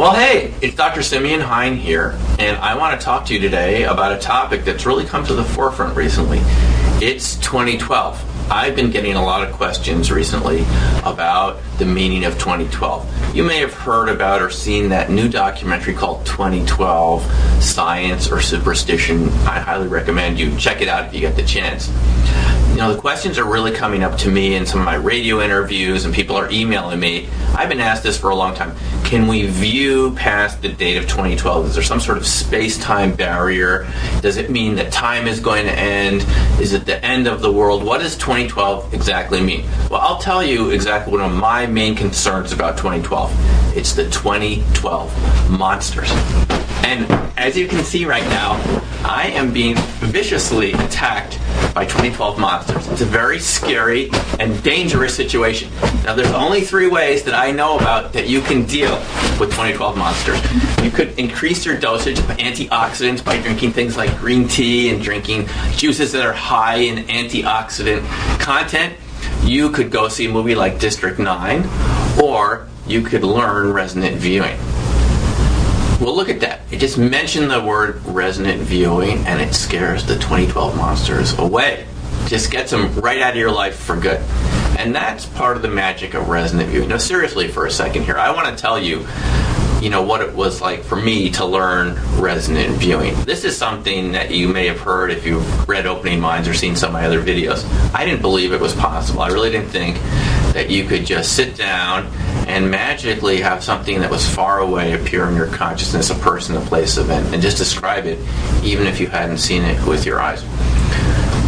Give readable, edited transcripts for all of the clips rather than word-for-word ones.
Well, hey, it's Dr. Simeon Hein here, and I want to talk to you today about a topic that's really come to the forefront recently. It's 2012. I've been getting a lot of questions recently about the meaning of 2012. You may have heard about or seen that new documentary called 2012, Science or Superstition. I highly recommend you check it out if you get the chance. You know, the questions are really coming up to me in some of my radio interviews, and people are emailing me. I've been asked this for a long time. Can we view past the date of 2012? Is there some sort of space-time barrier? Does it mean that time is going to end? Is it the end of the world? What does 2012 exactly mean? Well, I'll tell you exactly one of my main concerns about 2012. It's the 2012 monsters. And as you can see right now, I am being viciously attacked by 2012 monsters. It's a very scary and dangerous situation. Now, there's only 3 ways that I know about that you can deal with 2012 monsters. You could increase your dosage of antioxidants by drinking things like green tea and drinking juices that are high in antioxidant content. You could go see a movie like District 9, or you could learn resonant viewing. Well, look at that. It just mentioned the word resonant viewing, and it scares the 2012 monsters away. Just gets them right out of your life for good. And that's part of the magic of resonant viewing. Now, seriously for a second here, I want to tell you, what it was like for me to learn resonant viewing. This is something that you may have heard if you've read Opening Minds or seen some of my other videos. I didn't believe it was possible. I really didn't think that you could just sit down and magically have something that was far away appear in your consciousness, a person, a place, event, and just describe it even if you hadn't seen it with your eyes.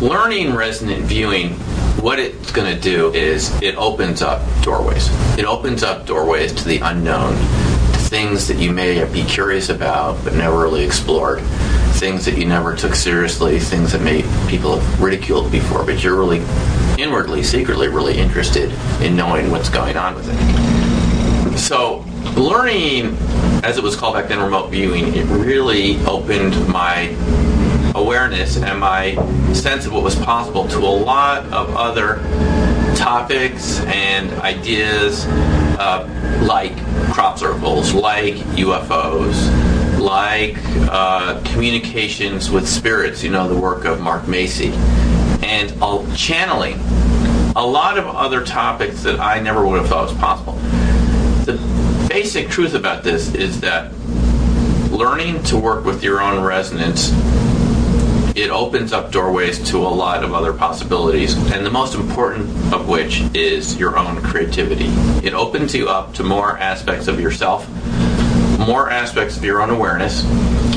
Learning resonant viewing, what it's going to do is it opens up doorways. It opens up doorways to the unknown, to things that you may be curious about but never really explored, things that you never took seriously, things that people have ridiculed before, but you're really inwardly, secretly really interested in knowing what's going on with it. So learning, as it was called back then, remote viewing, it really opened my awareness and my sense of what was possible to a lot of other topics and ideas, like crop circles, like UFOs, like communications with spirits, the work of Mark Macy, and channeling. A lot of other topics that I never would have thought was possible. The basic truth about this is that learning to work with your own resonance, it opens up doorways to a lot of other possibilities, and the most important of which is your own creativity. It opens you up to more aspects of yourself, more aspects of your own awareness,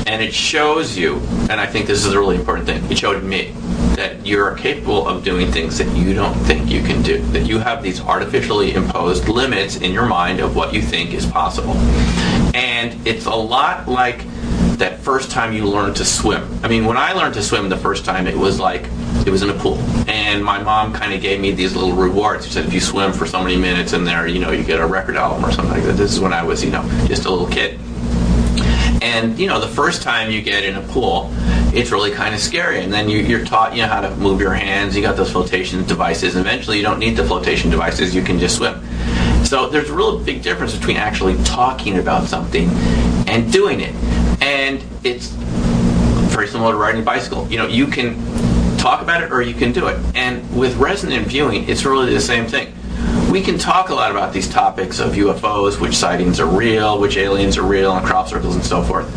and it shows you, and I think this is a really important thing, it showed me that you're capable of doing things that you don't think you can do, that you have these artificially imposed limits in your mind of what you think is possible. And it's a lot like that first time you learned to swim. I mean, when I learned to swim the first time, it was in a pool. And my mom kind of gave me these little rewards. She said, if you swim for so many minutes in there, you get a record album or something like that. This is when I was, just a little kid. And, the first time you get in a pool, it's really kind of scary. And then you're taught, how to move your hands. You got those flotation devices. And eventually you don't need the flotation devices. You can just swim. So there's a real big difference between actually talking about something and doing it. And it's very similar to riding a bicycle. You can talk about it or you can do it. And with resonant viewing, it's really the same thing. We can talk a lot about these topics of UFOs, which sightings are real, which aliens are real, and crop circles and so forth.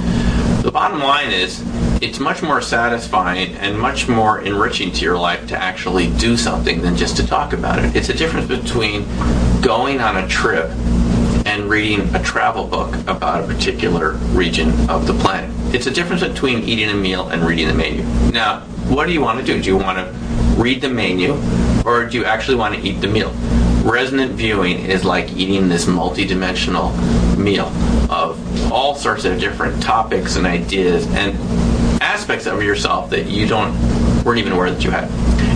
The bottom line is, it's much more satisfying and much more enriching to your life to actually do something than just to talk about it. It's a difference between going on a trip and reading a travel book about a particular region of the planet. It's a difference between eating a meal and reading the menu. Now, what do you want to do? Do you want to read the menu, or do you actually want to eat the meal? Resonant viewing is like eating this multi-dimensional meal of all sorts of different topics and ideas and aspects of yourself that you weren't even aware that you had.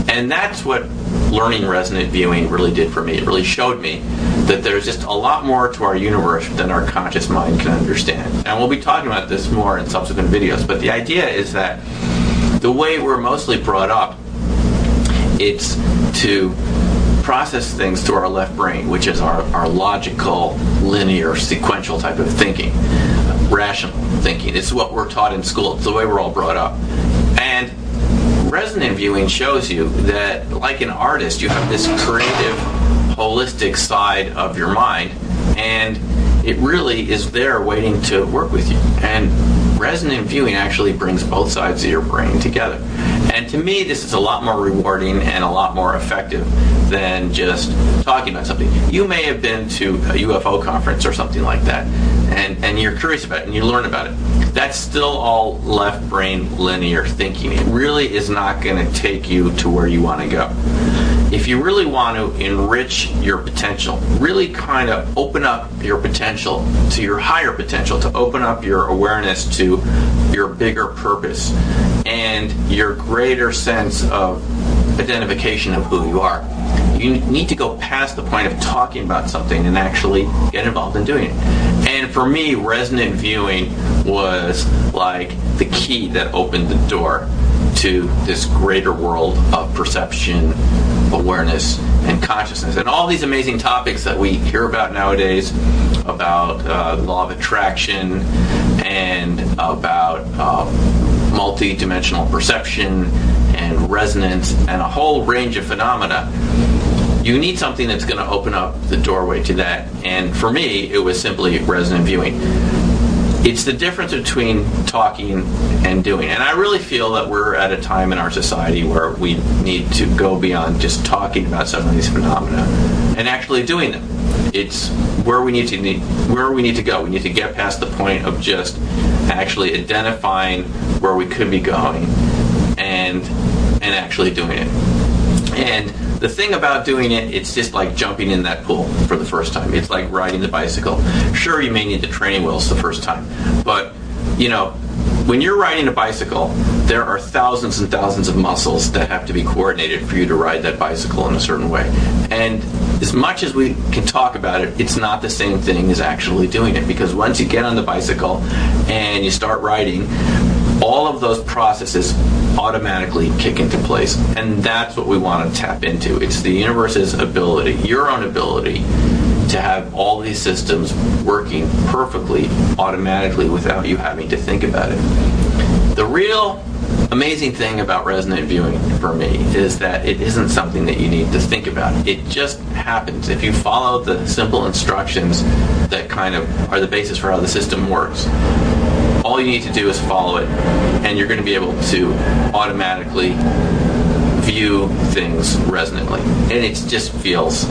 And that's what learning resonant viewing really did for me. It really showed me that there's just a lot more to our universe than our conscious mind can understand. And we'll be talking about this more in subsequent videos, but the idea is that the way we're mostly brought up, it's to process things through our left brain, which is our logical, linear, sequential type of thinking, rational thinking. It's what we're taught in school. It's the way we're all brought up. And resonant viewing shows you that, like an artist, you have this creative, holistic side of your mind, and it really is there waiting to work with you. And resonant viewing actually brings both sides of your brain together. And to me, this is a lot more rewarding and a lot more effective than just talking about something. You may have been to a UFO conference or something like that, and you're curious about it, and you learn about it. That's still all left brain linear thinking. It really is not going to take you to where you want to go. If you really want to enrich your potential, really kind of open up your potential to your higher potential, to open up your awareness to your bigger purpose and your greater sense of identification of who you are, you need to go past the point of talking about something and actually get involved in doing it. And for me, resonant viewing was like the key that opened the door to this greater world of perception, awareness, and consciousness. And all these amazing topics that we hear about nowadays, about the law of attraction and about multi-dimensional perception and resonance and a whole range of phenomena, you need something that's going to open up the doorway to that. And for me, it was simply resonant viewing. It's the difference between talking and doing. And I really feel that we're at a time in our society where we need to go beyond just talking about some of these phenomena and actually doing them. It's where we need to go. We need to get past the point of just actually identifying where we could be going and actually doing it. And the thing about doing it, it's just like jumping in that pool for the first time. It's like riding the bicycle. Sure, you may need the training wheels the first time, but when you're riding a bicycle, there are thousands and thousands of muscles that have to be coordinated for you to ride that bicycle in a certain way. And as much as we can talk about it, it's not the same thing as actually doing it, because once you get on the bicycle and you start riding, all of those processes automatically kick into place. And that's what we want to tap into. It's the universe's ability, your own ability, to have all these systems working perfectly, automatically, without you having to think about it. The real amazing thing about resonant viewing for me is that it isn't something that you need to think about. It just happens. If you follow the simple instructions that kind of are the basis for how the system works, all you need to do is follow it, and you're going to be able to automatically view things resonantly. And it just feels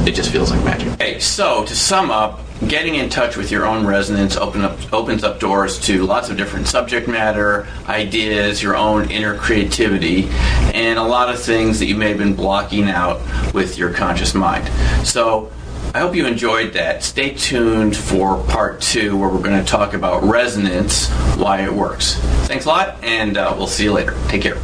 like magic. Okay, so to sum up, getting in touch with your own resonance opens up doors to lots of different subject matter, ideas, your own inner creativity, and a lot of things that you may have been blocking out with your conscious mind. So I hope you enjoyed that. Stay tuned for part 2, where we're going to talk about resonance, why it works. Thanks a lot, and we'll see you later. Take care.